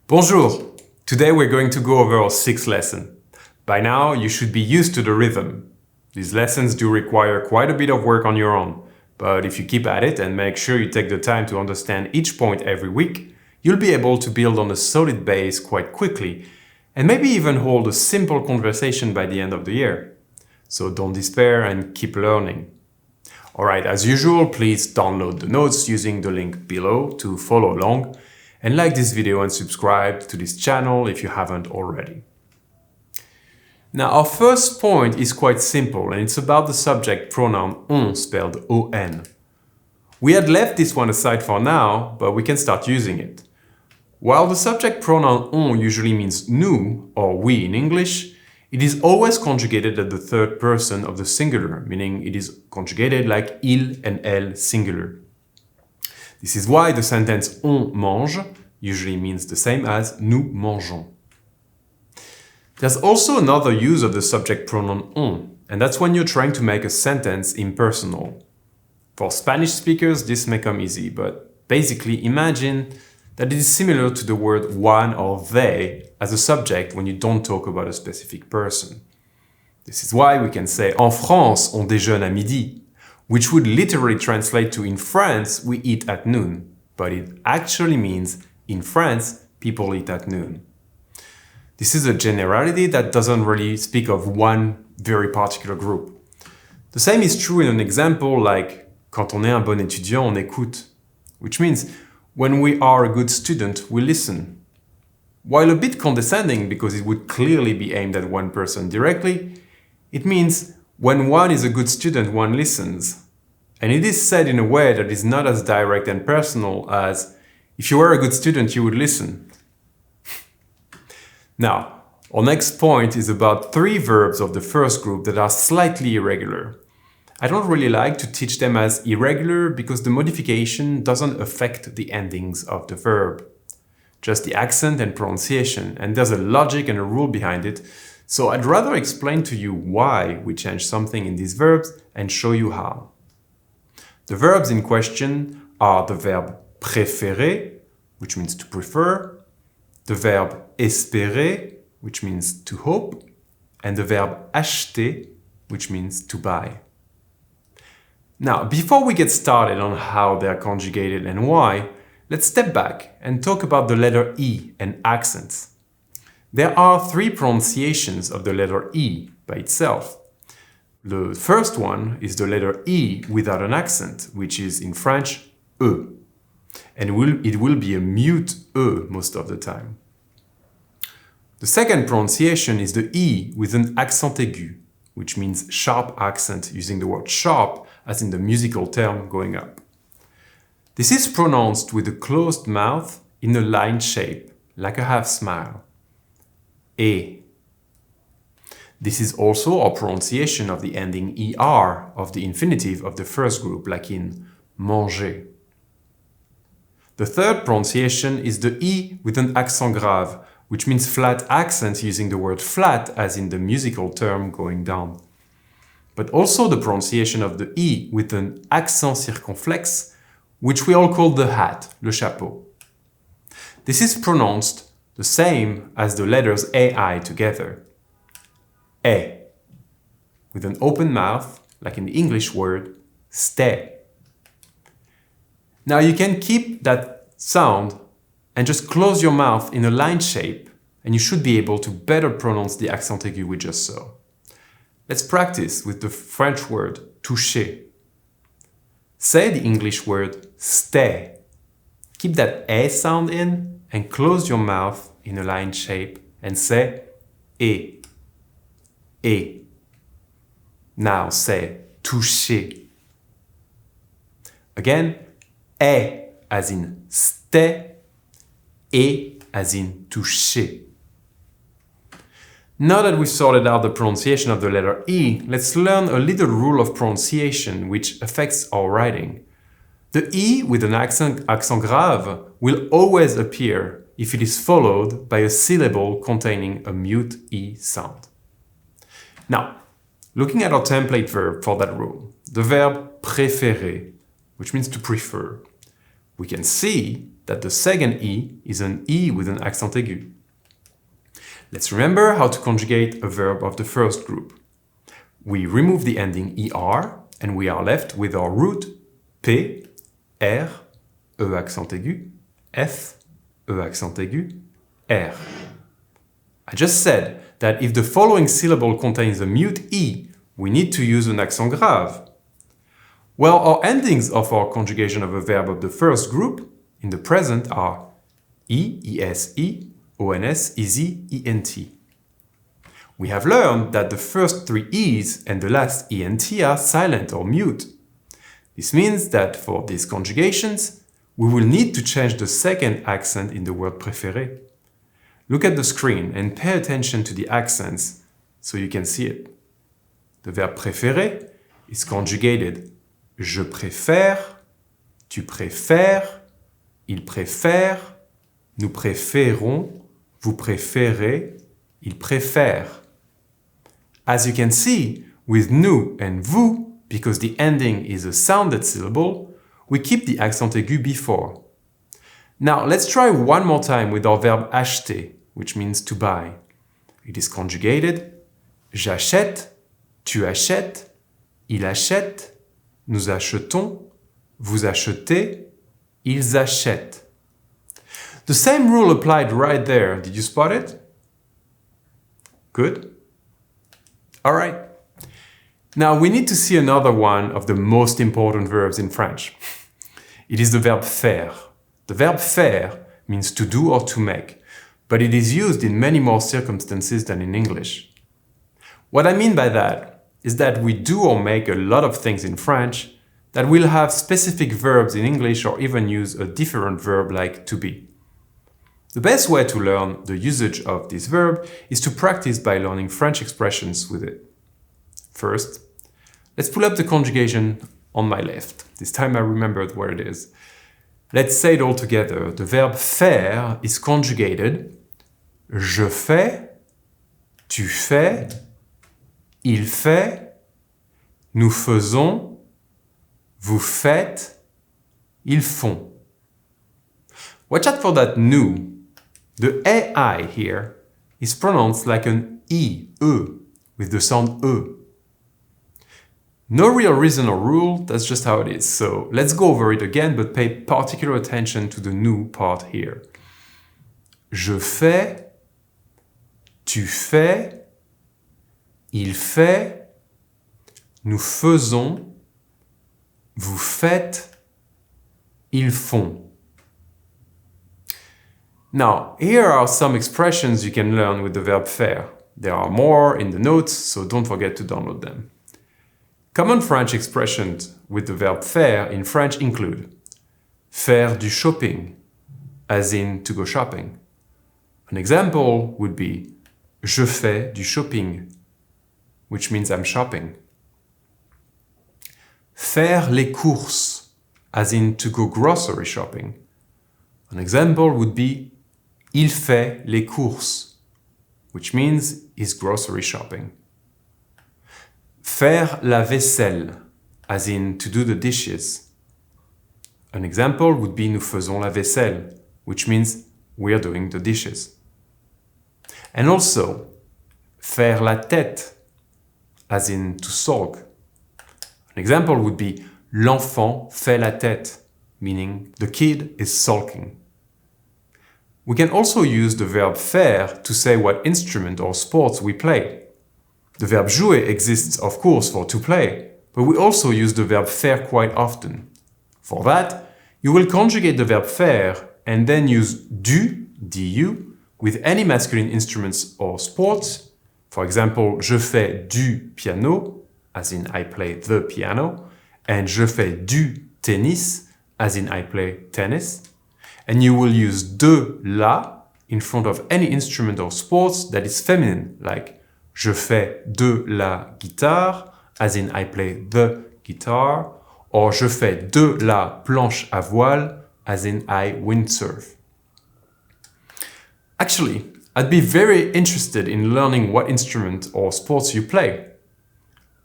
Bonjour! Today we're going to go over our sixth lesson. By now, you should be used to the rhythm. These lessons do require quite a bit of work on your own, but if you keep at it and make sure you take the time to understand each point every week, you'll be able to build on a solid base quite quickly and maybe even hold a simple conversation by the end of the year. So don't despair and keep learning. Alright, as usual, please download the notes using the link below to follow along, and like this video and subscribe to this channel if you haven't already. Now, our first point is quite simple, and it's about the subject pronoun on, spelled O-N. We had left this one aside for now, but we can start using it. While the subject pronoun on usually means nous, or we in English, it is always conjugated at the third person of the singular, meaning it is conjugated like il and elle singular. This is why the sentence on mange usually means the same as nous mangeons. There's also another use of the subject pronoun on, and that's when you're trying to make a sentence impersonal. For Spanish speakers, this may come easy, but basically imagine that it is similar to the word one or they as a subject when you don't talk about a specific person. This is why we can say en France, on déjeune à midi, which would literally translate to in France, we eat at noon, but it actually means in France, people eat at noon. This is a generality that doesn't really speak of one very particular group. The same is true in an example like quand on est un bon étudiant, on écoute, which means when we are a good student, we listen. While a bit condescending because it would clearly be aimed at one person directly, it means when one is a good student, one listens. And it is said in a way that is not as direct and personal as if you were a good student, you would listen. Now, our next point is about three verbs of the first group that are slightly irregular. I don't really like to teach them as irregular because the modification doesn't affect the endings of the verb. Just the accent and pronunciation, and there's a logic and a rule behind it, so I'd rather explain to you why we change something in these verbs and show you how. The verbs in question are the verb préférer, which means to prefer, the verb espérer, which means to hope, and the verb acheter, which means to buy. Now, before we get started on how they are conjugated and why, let's step back and talk about the letter E and accents. There are three pronunciations of the letter E by itself. The first one is the letter E without an accent, which is in French, E. And it will be a mute E most of the time. The second pronunciation is the E with an accent aigu, which means sharp accent, using the word sharp as in the musical term going up. This is pronounced with a closed mouth in a line shape, like a half smile. E. This is also our pronunciation of the ending ER of the infinitive of the first group, like in manger. The third pronunciation is the E with an accent grave, which means flat accent using the word flat as in the musical term going down. But also the pronunciation of the E with an accent circonflexe, which we all call the hat, le chapeau. This is pronounced the same as the letters AI together. E, with an open mouth, like in the English word stay. Now you can keep that sound and just close your mouth in a line shape, and you should be able to better pronounce the accent aigu we just saw. Let's practice with the French word toucher. Say the English word stay. Keep that E sound in and close your mouth in a line shape and say E. E. Now say toucher. Again, E as in stay, E as in toucher. Now that we've sorted out the pronunciation of the letter E, let's learn a little rule of pronunciation which affects our writing. The E with an accent grave will always appear if it is followed by a syllable containing a mute E sound. Now, looking at our template verb for that rule, the verb préférer, which means to prefer, we can see that the second E is an E with an accent aigu. Let's remember how to conjugate a verb of the first group. We remove the ending ER and we are left with our root P, R, E accent aigu, F, E accent aigu, R. I just said that if the following syllable contains a mute E, we need to use an accent grave. Well, our endings of our conjugation of a verb of the first group in the present are E, ESE, ONS, EZ, ENT. We have learned that the first three E's and the last ENT are silent or mute. This means that for these conjugations, we will need to change the second accent in the word préférer. Look at the screen and pay attention to the accents so you can see it. The verb préférer is conjugated je préfère, tu préfères, il préfère, nous préférons, vous préférez, il préfère. As you can see, with nous and vous, because the ending is a sounded syllable, we keep the accent aigu before. Now let's try one more time with our verb acheter, which means to buy. It is conjugated j'achète, tu achètes, il achète, nous achetons, vous achetez, ils achètent. The same rule applied right there. Did you spot it? Good. All right. Now we need to see another one of the most important verbs in French. It is the verb faire. The verb faire means to do or to make, but it is used in many more circumstances than in English. What I mean by that is that we do or make a lot of things in French that will have specific verbs in English or even use a different verb like to be. The best way to learn the usage of this verb is to practice by learning French expressions with it. First, let's pull up the conjugation on my left. This time I remembered where it is. Let's say it all together. The verb faire is conjugated je fais, tu fais, il fait, nous faisons, vous faites, ils font. Watch out for that nous. The AI here is pronounced like an E, with the sound E. No real reason or rule, that's just how it is. So let's go over it again, but pay particular attention to the nous part here. Je fais, tu fais, il fait, nous faisons, vous faites, ils font. Now, here are some expressions you can learn with the verb faire. There are more in the notes, so don't forget to download them. Common French expressions with the verb faire in French include faire du shopping, as in to go shopping. An example would be je fais du shopping, which means I'm shopping. Faire les courses, as in to go grocery shopping. An example would be il fait les courses, which means he's grocery shopping. Faire la vaisselle, as in to do the dishes. An example would be nous faisons la vaisselle, which means we're doing the dishes. And also, faire la tête, as in to sulk. An example would be l'enfant fait la tête, meaning the kid is sulking. We can also use the verb faire to say what instrument or sports we play. The verb jouer exists, of course, for to play, but we also use the verb faire quite often. For that, you will conjugate the verb faire and then use du, du, with any masculine instruments or sports. For example, je fais du piano, as in I play the piano, and je fais du tennis, as in I play tennis. And you will use de, la, in front of any instrument or sports that is feminine, like je fais de la guitare, as in I play the guitar, or je fais de la planche à voile, as in I windsurf. Actually, I'd be very interested in learning what instrument or sports you play.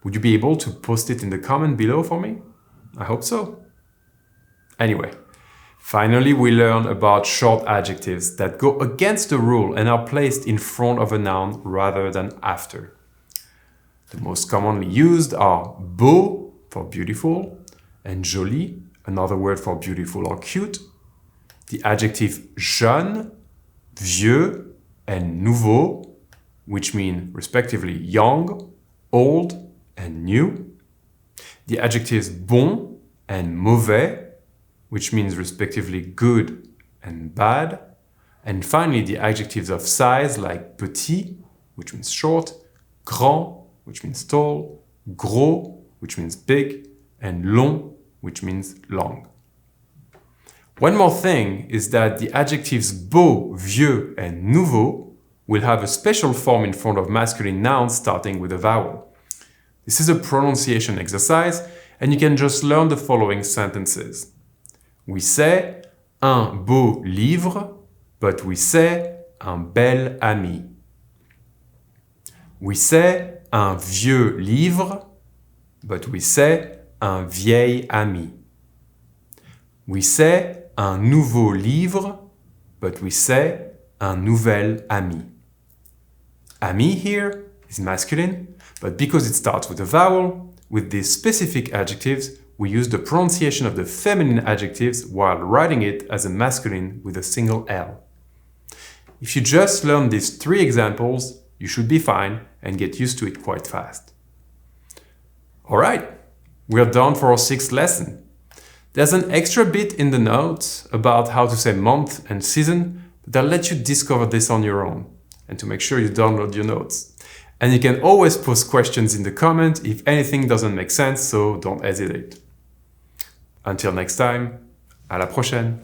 Would you be able to post it in the comment below for me? I hope so. Anyway, Finally, we learn about short adjectives that go against the rule and are placed in front of a noun rather than after. The most commonly used are beau for beautiful and joli, another word for beautiful or cute. The adjective jeune, vieux, and nouveau, which mean respectively young, old, and new. The adjectives bon and mauvais, which means respectively good and bad. And finally, the adjectives of size like petit, which means short, grand, which means tall, gros, which means big, and long, which means long. One more thing is that the adjectives beau, vieux, and nouveau will have a special form in front of masculine nouns starting with a vowel. This is a pronunciation exercise, and you can just learn the following sentences. We say un beau livre, but we say un bel ami. We say un vieux livre, but we say un vieil ami. We say un nouveau livre, but we say un nouvel ami. Ami here is masculine, but because it starts with a vowel, with these specific adjectives, we use the pronunciation of the feminine adjectives while writing it as a masculine with a single L. If you just learn these 3 examples, you should be fine and get used to it quite fast. Alright, we're done for our 6th lesson. There's an extra bit in the notes about how to say month and season, but I'll let you discover this on your own, and to make sure you download your notes. And you can always post questions in the comment if anything doesn't make sense, so don't hesitate. Until next time, à la prochaine!